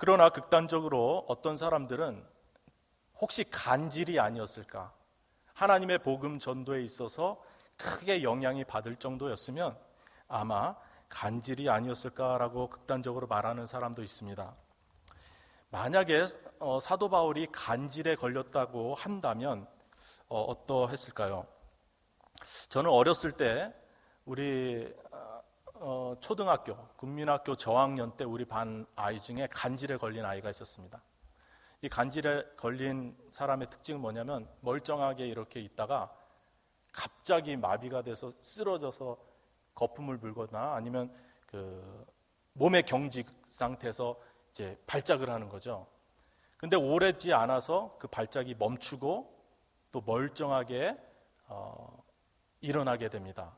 그러나 극단적으로 어떤 사람들은 혹시 간질이 아니었을까? 하나님의 복음 전도에 있어서 크게 영향이 받을 정도였으면 아마 간질이 아니었을까라고 극단적으로 말하는 사람도 있습니다. 만약에 사도 바울이 간질에 걸렸다고 한다면 어떠했을까요? 저는 어렸을 때 우리 초등학교, 국민학교 저학년 때 우리 반 아이 중에 간질에 걸린 아이가 있었습니다. 이 간질에 걸린 사람의 특징은 뭐냐면 멀쩡하게 이렇게 있다가 갑자기 마비가 돼서 쓰러져서 거품을 불거나 아니면 그 몸의 경직 상태에서 이제 발작을 하는 거죠. 근데 오래지 않아서 그 발작이 멈추고 또 멀쩡하게 일어나게 됩니다.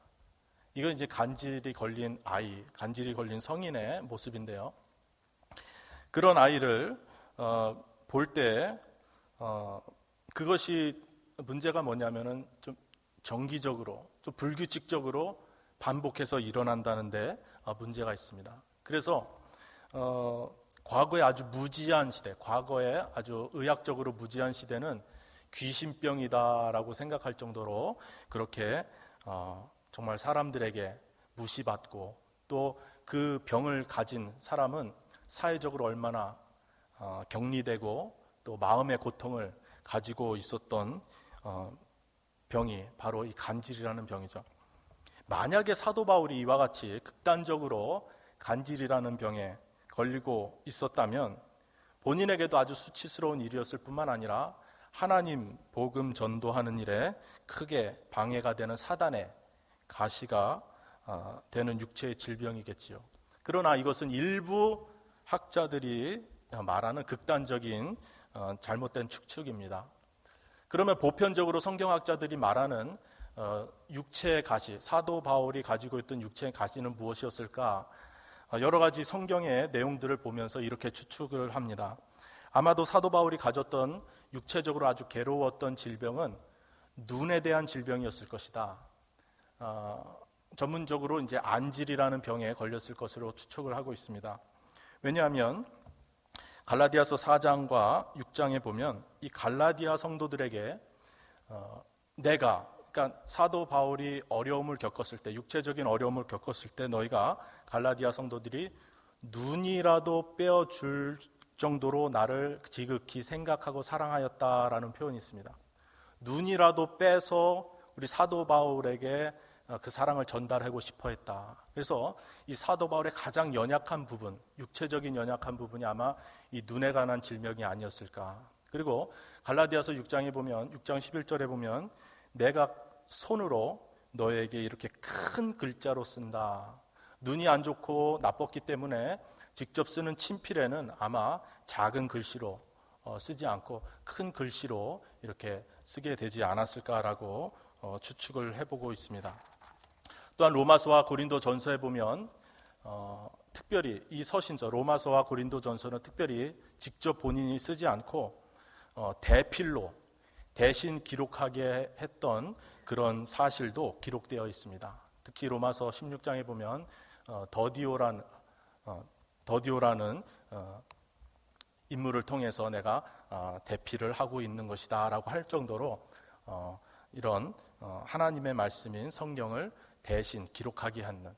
이건 이제 간질이 걸린 아이, 간질이 걸린 성인의 모습인데요. 그런 아이를 볼 때 그것이 문제가 뭐냐면은 좀 정기적으로, 좀 불규칙적으로 반복해서 일어난다는데 문제가 있습니다. 그래서 과거에 아주 무지한 시대, 과거에 아주 의학적으로 무지한 시대는 귀신병이다라고 생각할 정도로 그렇게 정말 사람들에게 무시받고 또 그 병을 가진 사람은 사회적으로 얼마나 격리되고 또 마음의 고통을 가지고 있었던 병이 바로 이 간질이라는 병이죠. 만약에 사도 바울이 이와 같이 극단적으로 간질이라는 병에 걸리고 있었다면 본인에게도 아주 수치스러운 일이었을 뿐만 아니라 하나님 복음 전도하는 일에 크게 방해가 되는 사단의 가시가 되는 육체의 질병이겠지요. 그러나 이것은 일부 학자들이 말하는 극단적인 잘못된 추측입니다. 그러면 보편적으로 성경학자들이 말하는 육체의 가시, 사도 바울이 가지고 있던 육체의 가시는 무엇이었을까? 여러 가지 성경의 내용들을 보면서 이렇게 추측을 합니다. 아마도 사도 바울이 가졌던 육체적으로 아주 괴로웠던 질병은 눈에 대한 질병이었을 것이다. 전문적으로 이제 안질이라는 병에 걸렸을 것으로 추측을 하고 있습니다. 왜냐하면 갈라디아서 4장과 6장에 보면 이 갈라디아 성도들에게 그러니까 사도 바울이 어려움을 겪었을 때, 육체적인 어려움을 겪었을 때 너희가 갈라디아 성도들이 눈이라도 빼어줄 정도로 나를 지극히 생각하고 사랑하였다라는 표현이 있습니다. 눈이라도 빼서 우리 사도 바울에게 그 사랑을 전달하고 싶어 했다. 그래서 이 사도 바울의 가장 연약한 부분, 육체적인 연약한 부분이 아마 이 눈에 관한 질병이 아니었을까. 그리고 갈라디아서 6장에 보면 6장 11절에 보면 내가 손으로 너에게 이렇게 큰 글자로 쓴다. 눈이 안 좋고 나빴기 때문에 직접 쓰는 친필에는 아마 작은 글씨로 쓰지 않고 큰 글씨로 이렇게 쓰게 되지 않았을까라고 추측을 해보고 있습니다. 또한 로마서와 고린도 전서에 보면 특별히 이 서신서 로마서와 고린도 전서는 특별히 직접 본인이 쓰지 않고 대필로 대신 기록하게 했던 그런 사실도 기록되어 있습니다. 특히 로마서 16장에 보면 더디오라는 인물을 통해서 내가 대필을 하고 있는 것이다 라고 할 정도로 이런 하나님의 말씀인 성경을 대신 기록하게 하는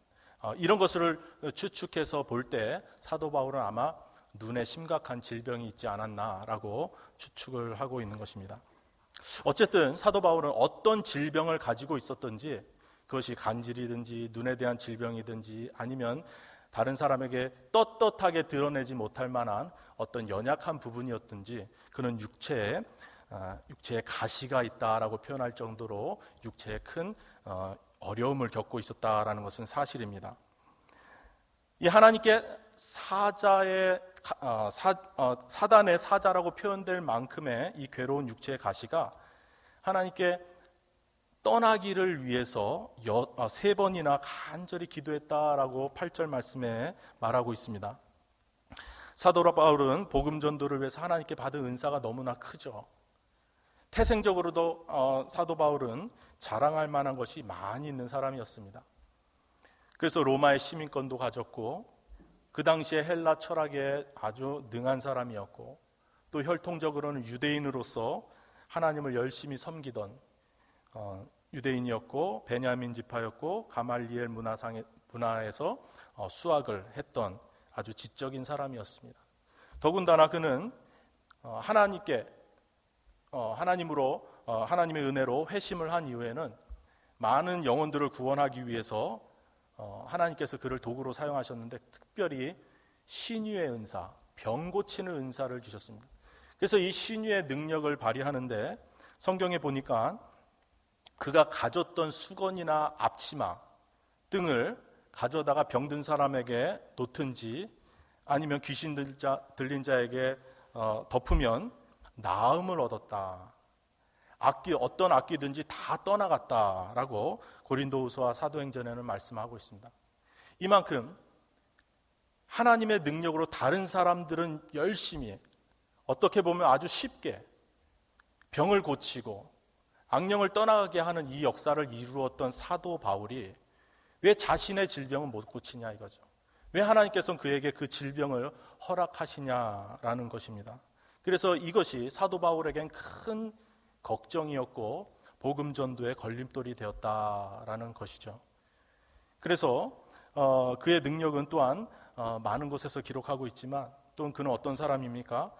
이런 것을 추측해서 볼 때 사도 바울은 아마 눈에 심각한 질병이 있지 않았나라고 추측을 하고 있는 것입니다. 어쨌든 사도 바울은 어떤 질병을 가지고 있었든지 그것이 간질이든지 눈에 대한 질병이든지 아니면 다른 사람에게 떳떳하게 드러내지 못할 만한 어떤 연약한 부분이었든지 그는 육체에 가시가 있다라고 표현할 정도로 육체에 큰 어려움을 겪고 있었다라는 것은 사실입니다. 이 하나님께 사단의 사자라고 표현될 만큼의 이 괴로운 육체의 가시가 하나님께 떠나기를 위해서 3번이나 간절히 기도했다라고 8절 말씀에 말하고 있습니다. 사도 바울은 복음 전도를 위해서 하나님께 받은 은사가 너무나 크죠. 태생적으로도 사도 바울은 자랑할 만한 것이 많이 있는 사람이었습니다. 그래서 로마의 시민권도 가졌고 그 당시에 헬라 철학에 아주 능한 사람이었고 또 혈통적으로는 유대인으로서 하나님을 열심히 섬기던 유대인이었고 베냐민 지파였고 가말리엘 문화에서 수학을 했던 아주 지적인 사람이었습니다. 더군다나 그는 하나님의 은혜로 회심을 한 이후에는 많은 영혼들을 구원하기 위해서 하나님께서 그를 도구로 사용하셨는데 특별히 신유의 은사, 병 고치는 은사를 주셨습니다. 그래서 이 신유의 능력을 발휘하는데 성경에 보니까 그가 가졌던 수건이나 앞치마 등을 가져다가 병든 사람에게 놓든지 아니면 귀신 들린 자에게 덮으면 나음을 얻었다. 어떤 악기든지 다 떠나갔다라고 고린도후서와 사도행전에는 말씀하고 있습니다. 이만큼 하나님의 능력으로 다른 사람들은 열심히 어떻게 보면 아주 쉽게 병을 고치고 악령을 떠나게 하는 이 역사를 이루었던 사도 바울이 왜 자신의 질병을 못 고치냐 이거죠. 왜 하나님께서는 그에게 그 질병을 허락하시냐라는 것입니다. 그래서 이것이 사도 바울에겐 큰 걱정이었고 복음 전도의 걸림돌이 되었다라는 것이죠. 그래서 그의 능력은 또한 많은 곳에서 기록하고 있지만 또 그는 어떤 사람입니까?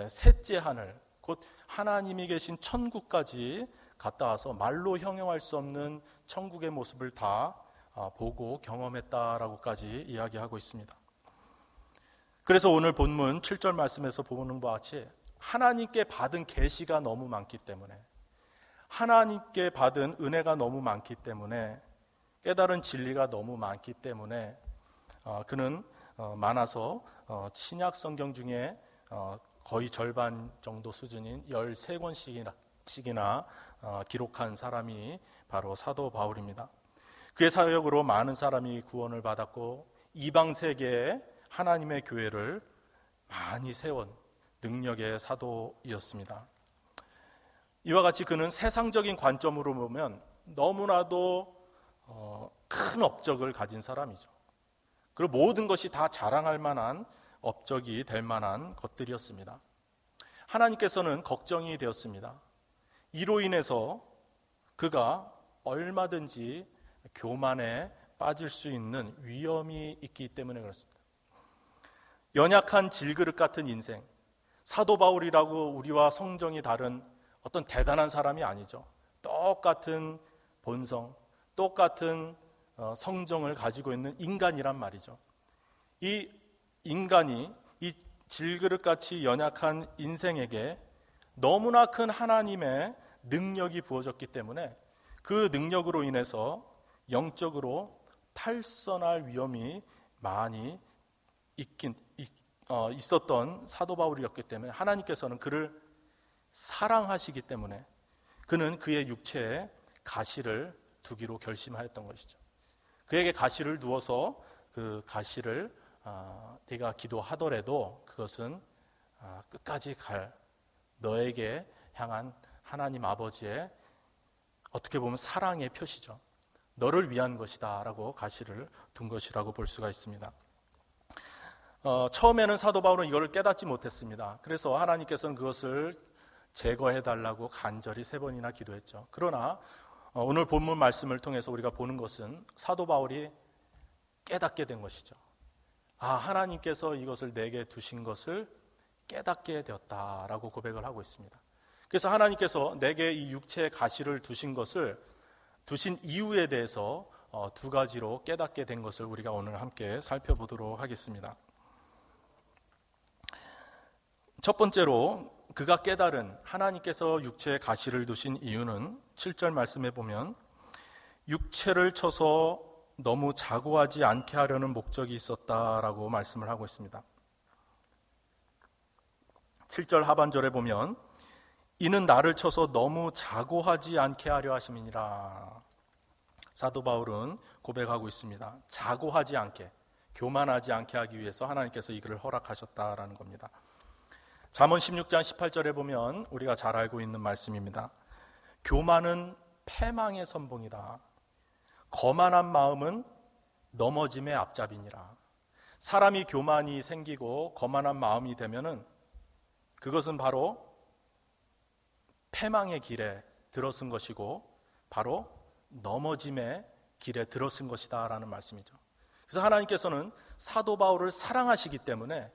셋째 하늘, 곧 하나님이 계신 천국까지 갔다 와서 말로 형용할 수 없는 천국의 모습을 다 보고 경험했다라고까지 이야기하고 있습니다. 그래서 오늘 본문 7절 말씀에서 보는 바와 같이 하나님께 받은 계시가 너무 많기 때문에 하나님께 받은 은혜가 너무 많기 때문에 깨달은 진리가 너무 많기 때문에 그는 많아서 신약 성경 중에 거의 절반 정도 수준인 13권씩이나 기록한 사람이 바로 사도 바울입니다. 그의 사역으로 많은 사람이 구원을 받았고 이방 세계에 하나님의 교회를 많이 세운 능력의 사도이었습니다. 이와 같이 그는 세상적인 관점으로 보면 너무나도 큰 업적을 가진 사람이죠. 그리고 모든 것이 다 자랑할 만한 업적이 될 만한 것들이었습니다. 하나님께서는 걱정이 되었습니다. 이로 인해서 그가 얼마든지 교만에 빠질 수 있는 위험이 있기 때문에 그렇습니다. 연약한 질그릇 같은 인생, 사도 바울이라고 우리와 성정이 다른 어떤 대단한 사람이 아니죠. 똑같은 본성, 똑같은 성정을 가지고 있는 인간이란 말이죠. 이 인간이 이 질그릇같이 연약한 인생에게 너무나 큰 하나님의 능력이 부어졌기 때문에 그 능력으로 인해서 영적으로 탈선할 위험이 많이 있었던 사도 바울이었기 때문에 하나님께서는 그를 사랑하시기 때문에 그는 그의 육체에 가시를 두기로 결심하였던 것이죠. 그에게 가시를 두어서 그 가시를 네가 기도하더라도 그것은 끝까지 갈 너에게 향한 하나님 아버지의 어떻게 보면 사랑의 표시죠. 너를 위한 것이다 라고 가시를 둔 것이라고 볼 수가 있습니다. 처음에는 사도 바울은 이걸 깨닫지 못했습니다. 그래서 하나님께서는 그것을 제거해달라고 간절히 3번이나 기도했죠. 그러나 오늘 본문 말씀을 통해서 우리가 보는 것은 사도 바울이 깨닫게 된 것이죠. 하나님께서 이것을 내게 두신 것을 깨닫게 되었다라고 고백을 하고 있습니다. 그래서 하나님께서 내게 이 육체의 가시를 두신 이유에 대해서 2가지로 깨닫게 된 것을 우리가 오늘 함께 살펴보도록 하겠습니다. 첫 번째로 그가 깨달은 하나님께서 육체에 가시를 두신 이유는 7절 말씀에 보면 육체를 쳐서 너무 자고하지 않게 하려는 목적이 있었다라고 말씀을 하고 있습니다. 7절 하반절에 보면 이는 나를 쳐서 너무 자고하지 않게 하려 하심이니라. 사도 바울은 고백하고 있습니다. 자고하지 않게, 교만하지 않게 하기 위해서 하나님께서 이것을 허락하셨다라는 겁니다. 잠언 16장 18절에 보면 우리가 잘 알고 있는 말씀입니다. 교만은 패망의 선봉이다. 거만한 마음은 넘어짐의 앞잡이니라. 사람이 교만이 생기고 거만한 마음이 되면은 그것은 바로 패망의 길에 들어선 것이고 바로 넘어짐의 길에 들어선 것이다 라는 말씀이죠. 그래서 하나님께서는 사도 바울을 사랑하시기 때문에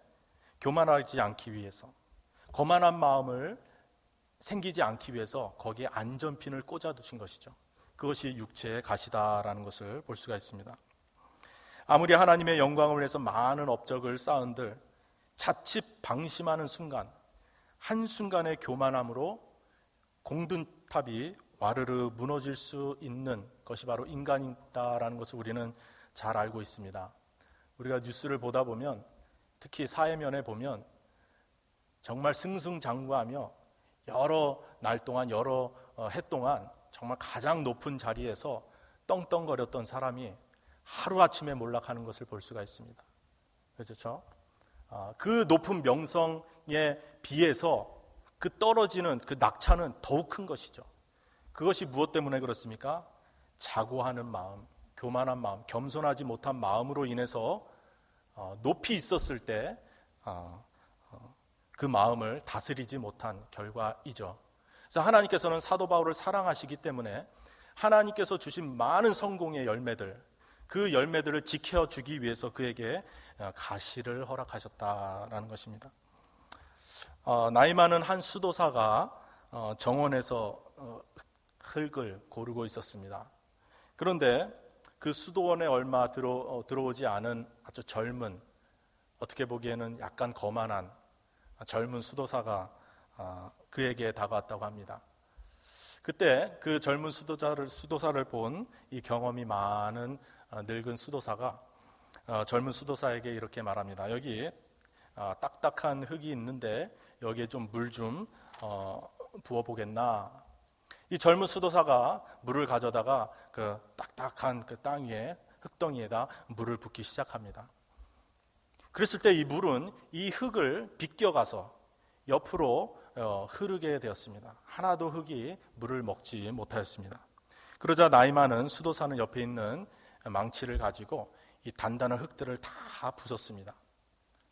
교만하지 않기 위해서, 거만한 마음을 생기지 않기 위해서 거기에 안전핀을 꽂아두신 것이죠. 그것이 육체의 가시다라는 것을 볼 수가 있습니다. 아무리 하나님의 영광을 위해서 많은 업적을 쌓은들 자칫 방심하는 순간, 한순간의 교만함으로 공든탑이 와르르 무너질 수 있는 것이 바로 인간이다라는 것을 우리는 잘 알고 있습니다. 우리가 뉴스를 보다 보면, 특히 사회면에 보면 정말 승승장구하며 여러 날 동안, 여러 해 동안 정말 가장 높은 자리에서 떵떵거렸던 사람이 하루아침에 몰락하는 것을 볼 수가 있습니다. 그렇죠? 그 높은 명성에 비해서 그 떨어지는 그 낙차는 더욱 큰 것이죠. 그것이 무엇 때문에 그렇습니까? 자고하는 마음, 교만한 마음, 겸손하지 못한 마음으로 인해서 높이 있었을 때 그 마음을 다스리지 못한 결과이죠. 그래서 하나님께서는 사도 바울을 사랑하시기 때문에 하나님께서 주신 많은 성공의 열매들, 그 열매들을 지켜주기 위해서 그에게 가시를 허락하셨다라는 것입니다. 나이 많은 한 수도사가 정원에서 흙을 고르고 있었습니다. 그런데 그 수도원에 얼마 들어오지 않은 아주 젊은, 어떻게 보기에는 약간 거만한 젊은 수도사가 그에게 다가왔다고 합니다. 그때 그 젊은 수도사를 본 이 경험이 많은 늙은 수도사가 젊은 수도사에게 이렇게 말합니다. 여기 딱딱한 흙이 있는데 여기에 좀 물 좀 부어보겠나. 이 젊은 수도사가 물을 가져다가 그 딱딱한 그 땅 위에, 흙덩이에다 물을 붓기 시작합니다. 그랬을 때 이 물은 이 흙을 비껴가서 옆으로 흐르게 되었습니다. 하나도 흙이 물을 먹지 못하였습니다. 그러자 나이 많은 수도사는 옆에 있는 망치를 가지고 이 단단한 흙들을 다 부쉈습니다.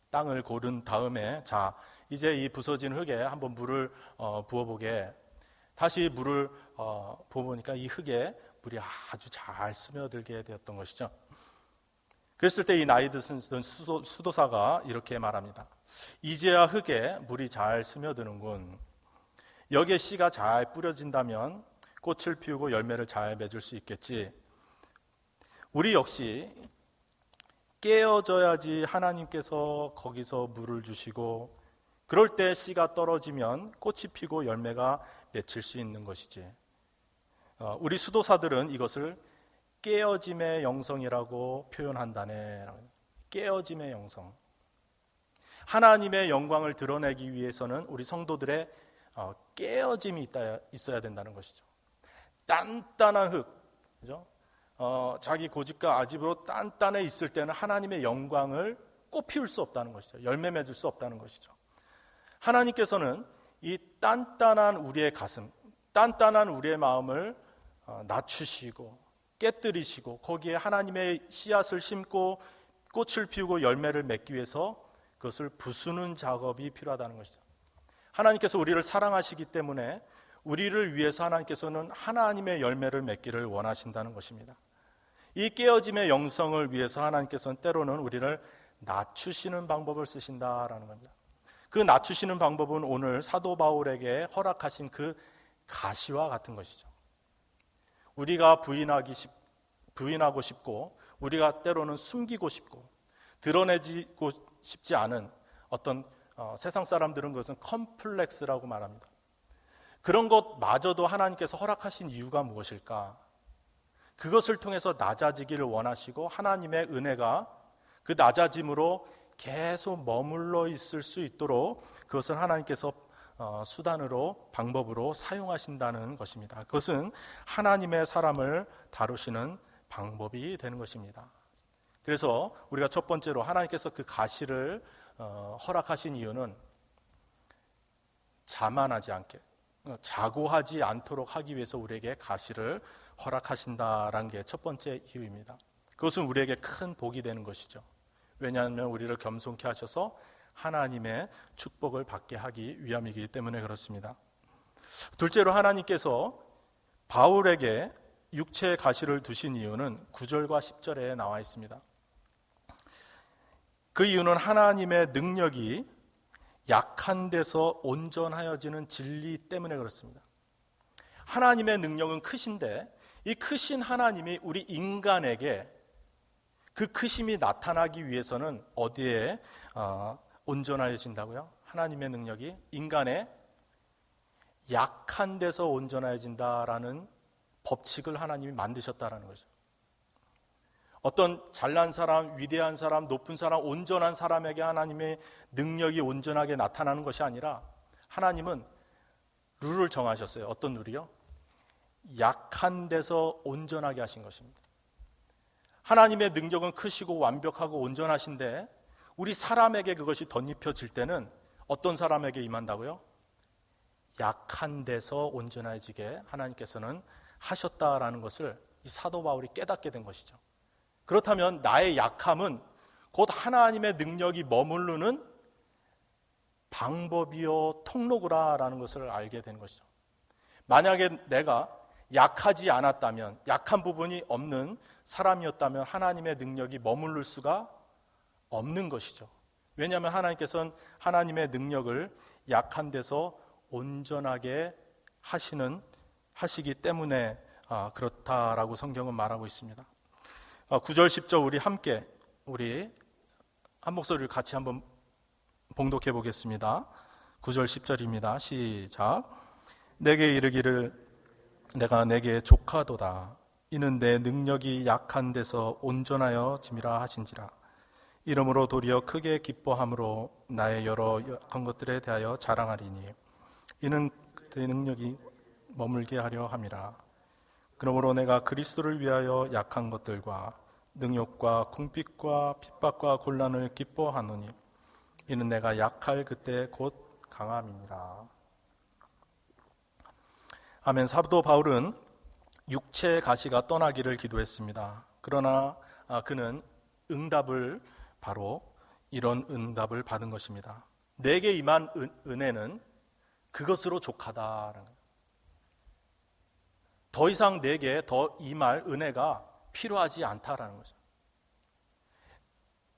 땅을 고른 다음에, 자, 이제 이 부서진 흙에 한번 물을 부어보게. 다시 물을 부어보니까 이 흙에 물이 아주 잘 스며들게 되었던 것이죠. 그랬을 때 이 나이 드신 수도사가 이렇게 말합니다. 이제야 흙에 물이 잘 스며드는군. 여기에 씨가 잘 뿌려진다면 꽃을 피우고 열매를 잘 맺을 수 있겠지. 우리 역시 깨어져야지 하나님께서 거기서 물을 주시고, 그럴 때 씨가 떨어지면 꽃이 피고 열매가 맺힐 수 있는 것이지. 우리 수도사들은 이것을 깨어짐의 영성이라고 표현한다네. 깨어짐의 영성. 하나님의 영광을 드러내기 위해서는 우리 성도들의 깨어짐이 있어야 된다는 것이죠. 단단한 흙, 그죠? 자기 고집과 아집으로 단단해 있을 때는 하나님의 영광을 꽃 피울 수 없다는 것이죠. 열매 맺을 수 없다는 것이죠. 하나님께서는 이 단단한 우리의 가슴, 단단한 우리의 마음을 낮추시고 깨뜨리시고 거기에 하나님의 씨앗을 심고 꽃을 피우고 열매를 맺기 위해서 그것을 부수는 작업이 필요하다는 것이죠. 하나님께서 우리를 사랑하시기 때문에 우리를 위해서 하나님께서는 하나님의 열매를 맺기를 원하신다는 것입니다. 이 깨어짐의 영성을 위해서 하나님께서는 때로는 우리를 낮추시는 방법을 쓰신다라는 겁니다. 그 낮추시는 방법은 오늘 사도 바울에게 허락하신 그 가시와 같은 것이죠. 우리가 부인하고 싶고, 우리가 때로는 숨기고 싶고 드러내고 싶지 않은 어떤 세상 사람들은 그것은 컴플렉스라고 말합니다. 그런 것마저도 하나님께서 허락하신 이유가 무엇일까? 그것을 통해서 낮아지기를 원하시고 하나님의 은혜가 그 낮아짐으로 계속 머물러 있을 수 있도록 그것을 하나님께서 수단으로, 방법으로 사용하신다는 것입니다. 그것은 하나님의 사람을 다루시는 방법이 되는 것입니다. 그래서 우리가 첫 번째로 하나님께서 그 가시를 허락하신 이유는 자만하지 않게, 자고하지 않도록 하기 위해서 우리에게 가시를 허락하신다라는 게 첫 번째 이유입니다. 그것은 우리에게 큰 복이 되는 것이죠. 왜냐하면 우리를 겸손케 하셔서 하나님의 축복을 받게 하기 위함이기 때문에 그렇습니다. 둘째로 하나님께서 바울에게 육체의 가시를 두신 이유는 9절과 10절에 나와 있습니다. 그 이유는 하나님의 능력이 약한 데서 온전하여지는 진리 때문에 그렇습니다. 하나님의 능력은 크신데 이 크신 하나님이 우리 인간에게 그 크심이 나타나기 위해서는 어디에 온전하여진다고요? 하나님의 능력이 인간의 약한 데서 온전해진다라는 법칙을 하나님이 만드셨다라는 거죠. 어떤 잘난 사람, 위대한 사람, 높은 사람, 온전한 사람에게 하나님의 능력이 온전하게 나타나는 것이 아니라 하나님은 룰을 정하셨어요. 어떤 룰이요? 약한 데서 온전하게 하신 것입니다. 하나님의 능력은 크시고 완벽하고 온전하신데 우리 사람에게 그것이 덧입혀질 때는 어떤 사람에게 임한다고요? 약한 데서 온전해지게 하나님께서는 하셨다라는 것을 이 사도 바울이 깨닫게 된 것이죠. 그렇다면 나의 약함은 곧 하나님의 능력이 머무르는 방법이요 통로구나라는 것을 알게 된 것이죠. 만약에 내가 약하지 않았다면, 약한 부분이 없는 사람이었다면 하나님의 능력이 머무를 수가 없는 것이죠. 왜냐하면 하나님께서는 하나님의 능력을 약한 데서 온전하게 하시기 때문에 그렇다라고 성경은 말하고 있습니다. 9절 10절 우리 한 목소리를 같이 한번 봉독해 보겠습니다. 9절 10절입니다. 시작. 내게 이르기를 내가 내게 족하도다. 이는 내 능력이 약한 데서 온전하여 짐이라 하신지라. 이러므로 도리어 크게 기뻐함으로 나의 여러 약한 것들에 대하여 자랑하리니 이는 그의 능력이 머물게 하려 함이라. 그러므로 내가 그리스도를 위하여 약한 것들과 능욕과 궁핍과 핍박과 곤란을 기뻐하노니 이는 내가 약할 그때 곧 강함이니라. 아멘. 사도 바울은 육체의 가시가 떠나기를 기도했습니다. 그러나 그는 응답을 바로 이런 응답을 받은 것입니다. 내게 임한 은혜는 그것으로 족하다라는 거예요. 더 이상 내게 더 임할 은혜가 필요하지 않다라는 거죠.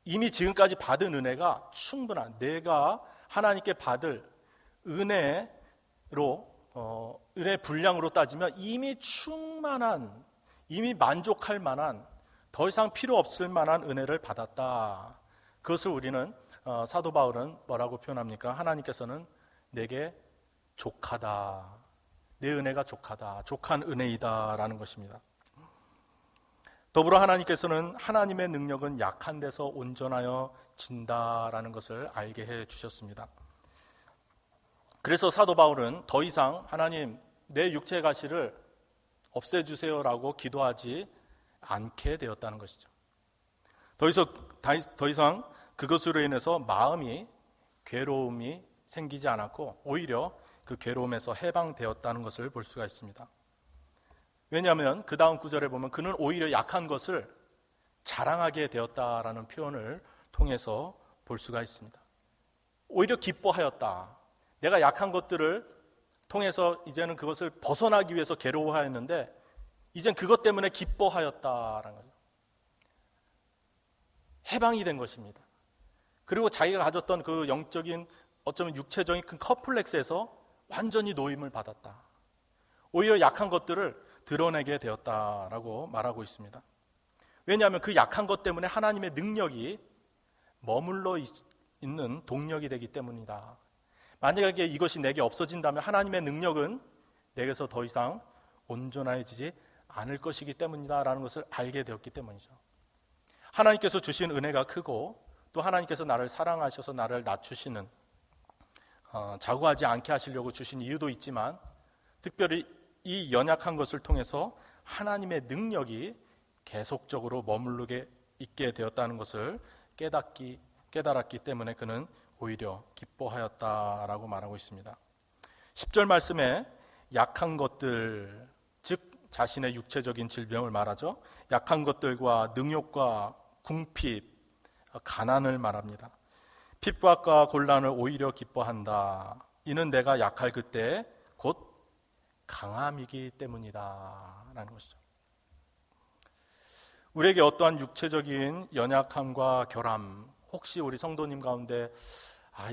이미 지금까지 받은 은혜가 충분한, 내가 하나님께 받을 은혜로 은혜 분량으로 따지면 이미 충만한, 이미 만족할 만한, 더 이상 필요 없을 만한 은혜를 받았다. 그것을 우리는 사도 바울은 뭐라고 표현합니까? 하나님께서는 내게 족하다, 내 은혜가 족하다, 족한 은혜이다라는 것입니다. 더불어 하나님께서는 하나님의 능력은 약한 데서 온전하여 진다라는 것을 알게 해 주셨습니다. 그래서 사도 바울은 더 이상 하나님 내 육체의 가시를 없애주세요라고 기도하지 않게 되었다는 것이죠. 더 이상 그것으로 인해서 마음이 괴로움이 생기지 않았고 오히려 그 괴로움에서 해방되었다는 것을 볼 수가 있습니다. 왜냐하면 그 다음 구절에 보면 그는 오히려 약한 것을 자랑하게 되었다라는 표현을 통해서 볼 수가 있습니다. 오히려 기뻐하였다. 내가 약한 것들을 통해서 이제는 그것을 벗어나기 위해서 괴로워하였는데 이젠 그것 때문에 기뻐하였다라는 거죠. 해방이 된 것입니다. 그리고 자기가 가졌던 그 영적인 어쩌면 육체적인 큰 컴플렉스에서 완전히 노임을 받았다. 오히려 약한 것들을 드러내게 되었다라고 말하고 있습니다. 왜냐하면 그 약한 것 때문에 하나님의 능력이 머물러 있는 동력이 되기 때문이다. 만약에 이것이 내게 없어진다면 하나님의 능력은 내게서 더 이상 온전해지지 않을 것이기 때문이다라는 것을 알게 되었기 때문이죠. 하나님께서 주신 은혜가 크고 또 하나님께서 나를 사랑하셔서 나를 낮추시는 자고하지 않게 하시려고 주신 이유도 있지만 특별히 이 연약한 것을 통해서 하나님의 능력이 계속적으로 머무르게 있게 되었다는 것을 깨달았기 때문에 그는 오히려 기뻐하였다라고 말하고 있습니다. 10절 말씀에 약한 것들, 즉 자신의 육체적인 질병을 말하죠. 약한 것들과 능욕과 궁핍, 가난을 말합니다. 핍박과 곤란을 오히려 기뻐한다. 이는 내가 약할 그때 곧 강함이기 때문이다 라는 것이죠. 우리에게 어떠한 육체적인 연약함과 결함, 혹시 우리 성도님 가운데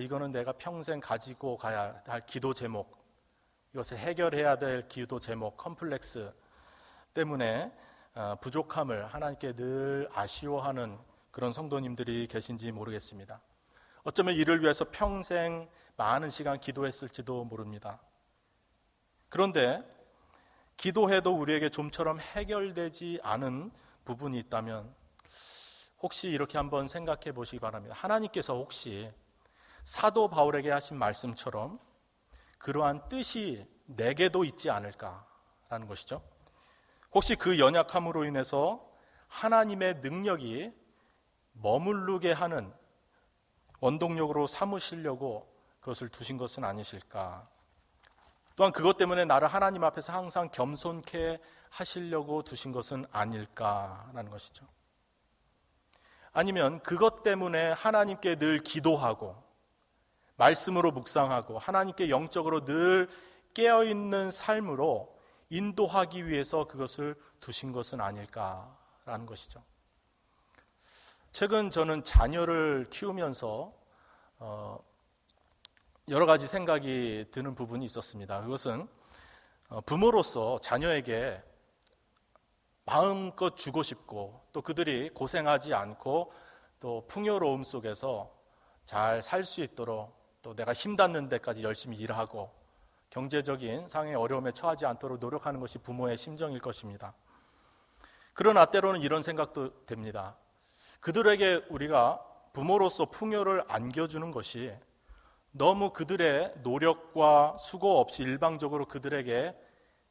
이거는 내가 평생 가지고 가야 할 기도 제목, 이것을 해결해야 될 기도 제목, 컴플렉스 때문에 부족함을 하나님께 늘 아쉬워하는 그런 성도님들이 계신지 모르겠습니다. 어쩌면 이를 위해서 평생 많은 시간 기도했을지도 모릅니다. 그런데 기도해도 우리에게 좀처럼 해결되지 않은 부분이 있다면 혹시 이렇게 한번 생각해 보시기 바랍니다. 하나님께서 혹시 사도 바울에게 하신 말씀처럼 그러한 뜻이 내게도 있지 않을까라는 것이죠. 혹시 그 연약함으로 인해서 하나님의 능력이 머무르게 하는 원동력으로 삼으시려고 그것을 두신 것은 아니실까? 또한 그것 때문에 나를 하나님 앞에서 항상 겸손케 하시려고 두신 것은 아닐까라는 것이죠. 아니면 그것 때문에 하나님께 늘 기도하고 말씀으로 묵상하고 하나님께 영적으로 늘 깨어있는 삶으로 인도하기 위해서 그것을 두신 것은 아닐까라는 것이죠. 최근 저는 자녀를 키우면서 여러 가지 생각이 드는 부분이 있었습니다. 그것은 부모로서 자녀에게 마음껏 주고 싶고 또 그들이 고생하지 않고 또 풍요로움 속에서 잘 살 수 있도록 또 내가 힘닿는 데까지 열심히 일하고 경제적인 상의 어려움에 처하지 않도록 노력하는 것이 부모의 심정일 것입니다. 그러나 때로는 이런 생각도 됩니다. 그들에게 우리가 부모로서 풍요를 안겨주는 것이 너무 그들의 노력과 수고 없이 일방적으로 그들에게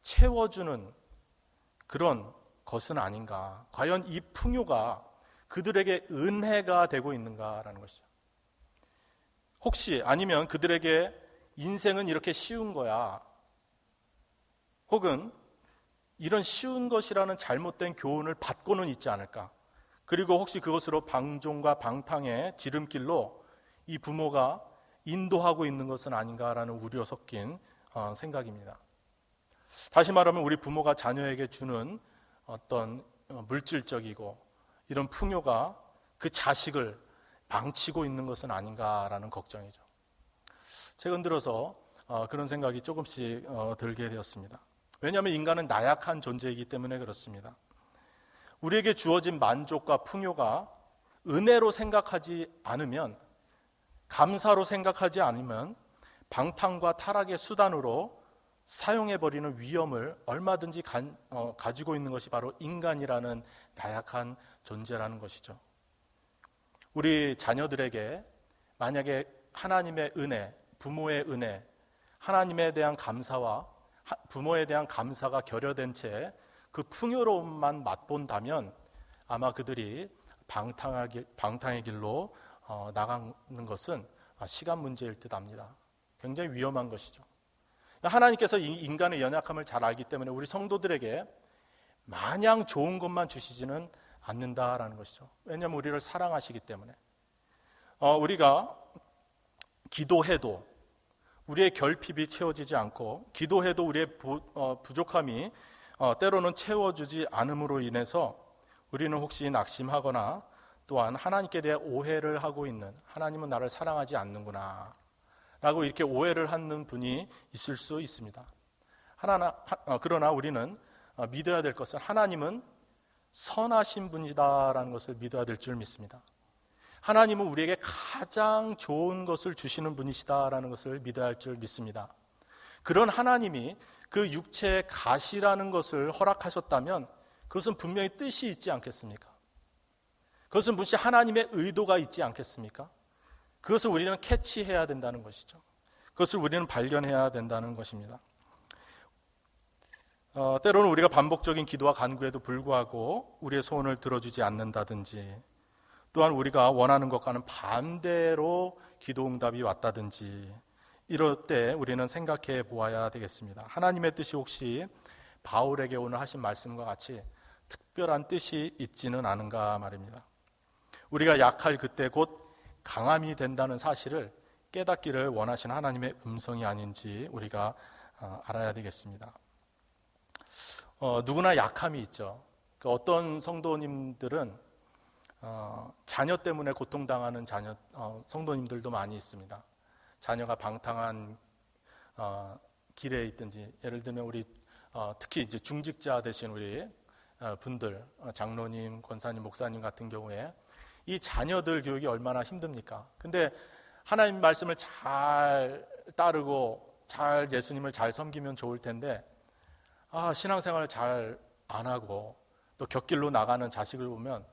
채워주는 그런 것은 아닌가. 과연 이 풍요가 그들에게 은혜가 되고 있는가라는 것이죠. 혹시 아니면 그들에게 인생은 이렇게 쉬운 거야. 혹은 이런 쉬운 것이라는 잘못된 교훈을 받고는 있지 않을까. 그리고 혹시 그것으로 방종과 방탕의 지름길로 이 부모가 인도하고 있는 것은 아닌가라는 우려 섞인 생각입니다. 다시 말하면 우리 부모가 자녀에게 주는 어떤 물질적이고 이런 풍요가 그 자식을 망치고 있는 것은 아닌가라는 걱정이죠. 최근 들어서 그런 생각이 조금씩 들게 되었습니다. 왜냐하면 인간은 나약한 존재이기 때문에 그렇습니다. 우리에게 주어진 만족과 풍요가 은혜로 생각하지 않으면, 감사로 생각하지 않으면 방탕과 타락의 수단으로 사용해버리는 위험을 얼마든지 가지고 있는 것이 바로 인간이라는 나약한 존재라는 것이죠. 우리 자녀들에게 만약에 하나님의 은혜, 부모의 은혜, 하나님에 대한 감사와 부모에 대한 감사가 결여된 채 그 풍요로움만 맛본다면 아마 그들이 방탕의 길로 나가는 것은 시간 문제일 듯 합니다. 굉장히 위험한 것이죠. 하나님께서 이 인간의 연약함을 잘 알기 때문에 우리 성도들에게 마냥 좋은 것만 주시지는 않는다라는 것이죠. 왜냐하면 우리를 사랑하시기 때문에. 우리가 기도해도 우리의 결핍이 채워지지 않고, 기도해도 우리의 부족함이 때로는 채워주지 않음으로 인해서 우리는 혹시 낙심하거나 또한 하나님께 대해 오해를 하고 있는, 하나님은 나를 사랑하지 않는구나 라고 이렇게 오해를 하는 분이 있을 수 있습니다. 그러나 우리는 믿어야 될 것은 하나님은 선하신 분이다라는 것을 믿어야 될 줄 믿습니다. 하나님은 우리에게 가장 좋은 것을 주시는 분이시다라는 것을 믿어야 할 줄 믿습니다. 그런 하나님이 그 육체의 가시라는 것을 허락하셨다면 그것은 분명히 뜻이 있지 않겠습니까? 그것은 무시 하나님의 의도가 있지 않겠습니까? 그것을 우리는 캐치해야 된다는 것이죠. 그것을 우리는 발견해야 된다는 것입니다. 때로는 우리가 반복적인 기도와 간구에도 불구하고 우리의 소원을 들어주지 않는다든지, 또한 우리가 원하는 것과는 반대로 기도 응답이 왔다든지, 이럴 때 우리는 생각해 보아야 되겠습니다. 하나님의 뜻이 혹시 바울에게 오늘 하신 말씀과 같이 특별한 뜻이 있지는 않은가 말입니다. 우리가 약할 그때 곧 강함이 된다는 사실을 깨닫기를 원하시는 하나님의 음성이 아닌지 우리가 알아야 되겠습니다. 누구나 약함이 있죠. 어떤 성도님들은 자녀 때문에 고통당하는 성도님들도 많이 있습니다. 자녀가 방탕한 길에 있든지, 예를 들면 우리 특히 이제 중직자 되신 우리 분들, 장로님, 권사님, 목사님 같은 경우에 이 자녀들 교육이 얼마나 힘듭니까? 근데 하나님 말씀을 잘 따르고 잘 예수님을 잘 섬기면 좋을 텐데 신앙생활을 잘 안 하고 또 곁길로 나가는 자식을 보면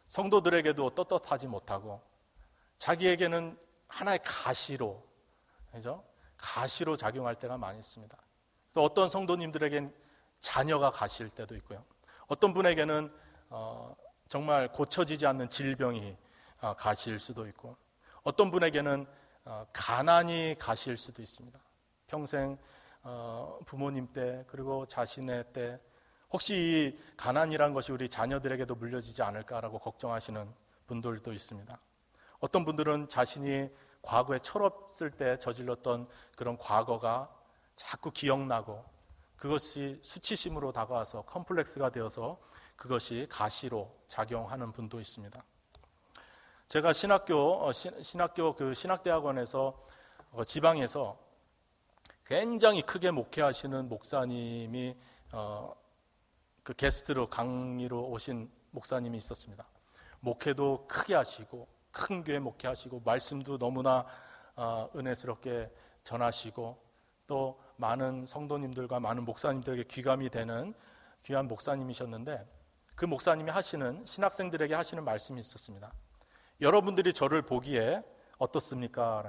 성도들에게도 떳떳하지 못하고 자기에게는 하나의 가시로, 그죠? 가시로 작용할 때가 많이 있습니다. 그래서 어떤 성도님들에겐 자녀가 가시일 때도 있고요. 어떤 분에게는 정말 고쳐지지 않는 질병이 가시일 수도 있고, 어떤 분에게는 가난이 가시일 수도 있습니다. 평생 부모님 때 그리고 자신의 때 혹시 이 가난이란 것이 우리 자녀들에게도 물려지지 않을까라고 걱정하시는 분들도 있습니다. 어떤 분들은 자신이 과거에 철없을 때 저질렀던 그런 과거가 자꾸 기억나고 그것이 수치심으로 다가와서 컴플렉스가 되어서 그것이 가시로 작용하는 분도 있습니다. 제가 신학교 그 신학대학원에서 지방에서 굉장히 크게 목회하시는 목사님이 그 게스트로 강의로 오신 목사님이 있었습니다. 목회도 크게 하시고 큰 교회 목회하시고 말씀도 너무나 은혜스럽게 전하시고 또 많은 성도님들과 많은 목사님들에게 귀감이 되는 귀한 목사님이셨는데, 그 목사님이 하시는 신학생들에게 하시는 말씀이 있었습니다. 여러분들이 저를 보기에 어떻습니까?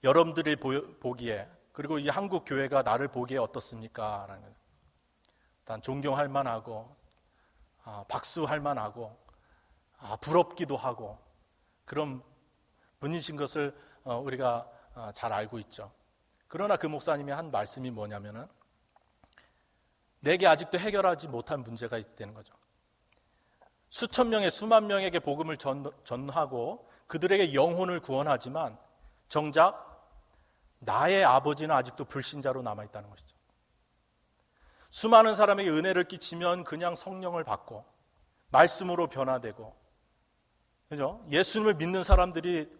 여러분들이 보기에, 그리고 이 한국 교회가 나를 보기에 어떻습니까? 일단 존경할 만하고 박수할 만하고 부럽기도 하고 그런 분이신 것을 우리가 잘 알고 있죠. 그러나 그 목사님이 한 말씀이 뭐냐면은 내게 아직도 해결하지 못한 문제가 있다는 거죠. 수천 명의 수만 명에게 복음을 전하고 그들에게 영혼을 구원하지만 정작 나의 아버지는 아직도 불신자로 남아있다는 것이죠. 수많은 사람에게 은혜를 끼치면 그냥 성령을 받고 말씀으로 변화되고, 그죠? 예수님을 믿는 사람들이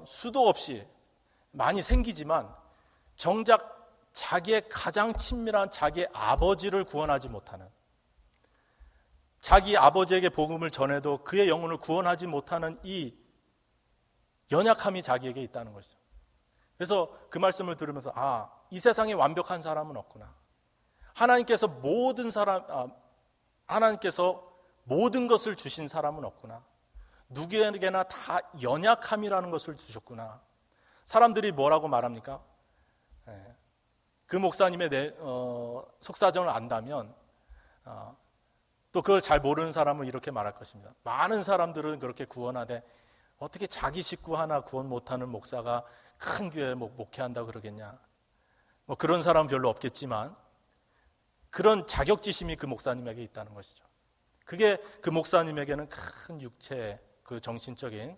수도 없이 많이 생기지만 정작 자기의 가장 친밀한 자기의 아버지를 구원하지 못하는, 자기 아버지에게 복음을 전해도 그의 영혼을 구원하지 못하는 이 연약함이 자기에게 있다는 것이죠. 그래서 그 말씀을 들으면서 이 세상에 완벽한 사람은 없구나. 하나님께서 모든 것을 주신 사람은 없구나. 누구에게나 다 연약함이라는 것을 주셨구나. 사람들이 뭐라고 말합니까? 그 목사님의 속사정을 안다면 또 그걸 잘 모르는 사람은 이렇게 말할 것입니다. 많은 사람들은 그렇게 구원하되 어떻게 자기 식구 하나 구원 못하는 목사가 큰 교회에 목회한다고 그러겠냐. 그런 사람은 별로 없겠지만 그런 자격지심이 그 목사님에게 있다는 것이죠. 그게 그 목사님에게는 큰 육체의 그 정신적인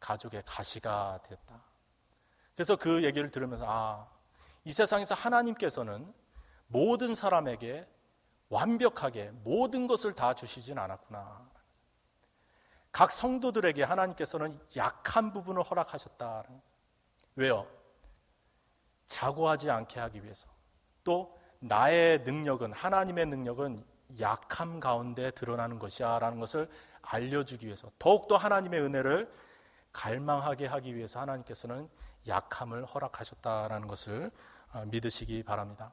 가족의 가시가 됐다. 그래서 그 얘기를 들으면서 이 세상에서 하나님께서는 모든 사람에게 완벽하게 모든 것을 다 주시진 않았구나. 각 성도들에게 하나님께서는 약한 부분을 허락하셨다. 왜요? 자고하지 않게 하기 위해서. 또 나의 능력은, 하나님의 능력은 약함 가운데 드러나는 것이야 라는 것을 알려주기 위해서, 더욱더 하나님의 은혜를 갈망하게 하기 위해서 하나님께서는 약함을 허락하셨다라는 것을 믿으시기 바랍니다.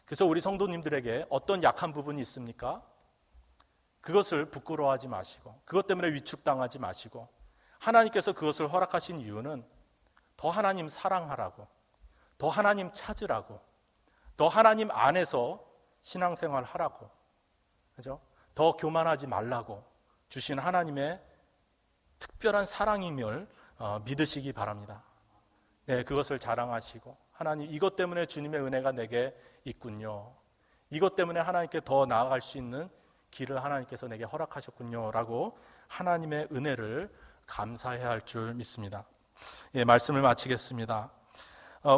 그래서 우리 성도님들에게 어떤 약한 부분이 있습니까? 그것을 부끄러워하지 마시고 그것 때문에 위축당하지 마시고, 하나님께서 그것을 허락하신 이유는 더 하나님 사랑하라고, 더 하나님 찾으라고, 더 하나님 안에서 신앙생활 하라고, 그죠? 더 교만하지 말라고 주신 하나님의 특별한 사랑임을 믿으시기 바랍니다. 네, 그것을 자랑하시고, 하나님 이것 때문에 주님의 은혜가 내게 있군요. 이것 때문에 하나님께 더 나아갈 수 있는 길을 하나님께서 내게 허락하셨군요라고 하나님의 은혜를 감사해야 할 줄 믿습니다. 예, 말씀을 마치겠습니다.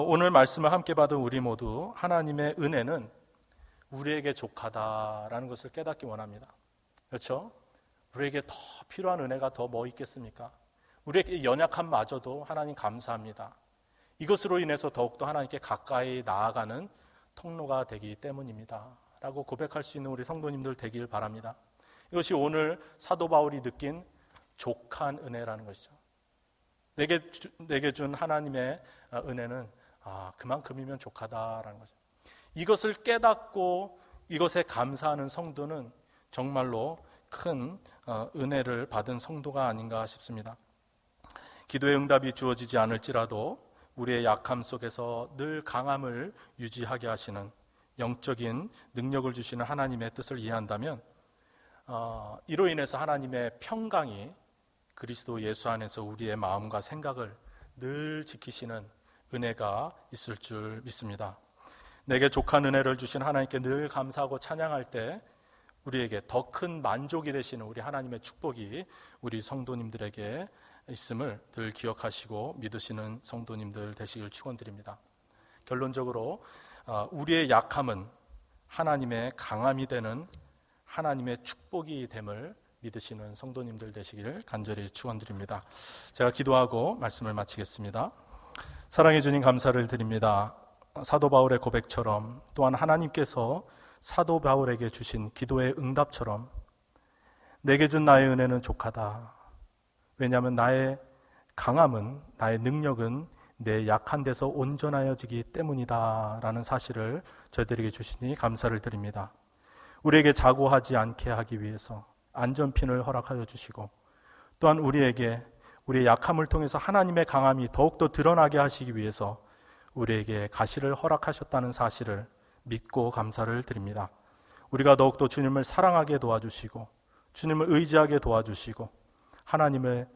오늘 말씀을 함께 받은 우리 모두 하나님의 은혜는 우리에게 족하다라는 것을 깨닫기 원합니다. 그렇죠? 우리에게 더 필요한 은혜가 더 뭐 있겠습니까? 우리에게 연약함마저도 하나님 감사합니다. 이것으로 인해서 더욱더 하나님께 가까이 나아가는 통로가 되기 때문입니다 라고 고백할 수 있는 우리 성도님들 되길 바랍니다. 이것이 오늘 사도 바울이 느낀 족한 은혜라는 것이죠. 내게 준 하나님의 은혜는 그만큼이면 족하다라는 거죠. 이것을 깨닫고 이것에 감사하는 성도는 정말로 큰 은혜를 받은 성도가 아닌가 싶습니다. 기도의 응답이 주어지지 않을지라도 우리의 약함 속에서 늘 강함을 유지하게 하시는 영적인 능력을 주시는 하나님의 뜻을 이해한다면 이로 인해서 하나님의 평강이 그리스도 예수 안에서 우리의 마음과 생각을 늘 지키시는 은혜가 있을 줄 믿습니다. 내게 족한 은혜를 주신 하나님께 늘 감사하고 찬양할 때 우리에게 더 큰 만족이 되시는 우리 하나님의 축복이 우리 성도님들에게 있음을 늘 기억하시고 믿으시는 성도님들 되시길 축원드립니다. 결론적으로 우리의 약함은 하나님의 강함이 되는 하나님의 축복이 됨을 믿으시는 성도님들 되시길 간절히 축원드립니다. 제가 기도하고 말씀을 마치겠습니다. 사랑해 주님 감사를 드립니다. 사도 바울의 고백처럼 또한 하나님께서 사도 바울에게 주신 기도의 응답처럼 내게 준 나의 은혜는 족하다. 왜냐하면 나의 강함은, 나의 능력은 내 약한 데서 온전하여지기 때문이다 라는 사실을 저희들에게 주시니 감사를 드립니다. 우리에게 자고하지 않게 하기 위해서 안전핀을 허락하여 주시고 또한 우리에게 우리의 약함을 통해서 하나님의 강함이 더욱더 드러나게 하시기 위해서 우리에게 가시를 허락하셨다는 사실을 믿고 감사를 드립니다. 우리가 더욱더 주님을 사랑하게 도와주시고 주님을 의지하게 도와주시고 하나님을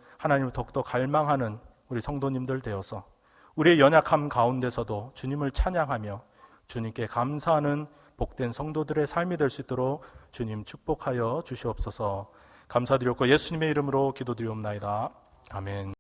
더욱더 갈망하는 우리 성도님들 되어서 우리의 연약함 가운데서도 주님을 찬양하며 주님께 감사하는 복된 성도들의 삶이 될 수 있도록 주님 축복하여 주시옵소서. 감사드렸고 예수님의 이름으로 기도드리옵나이다. 아멘.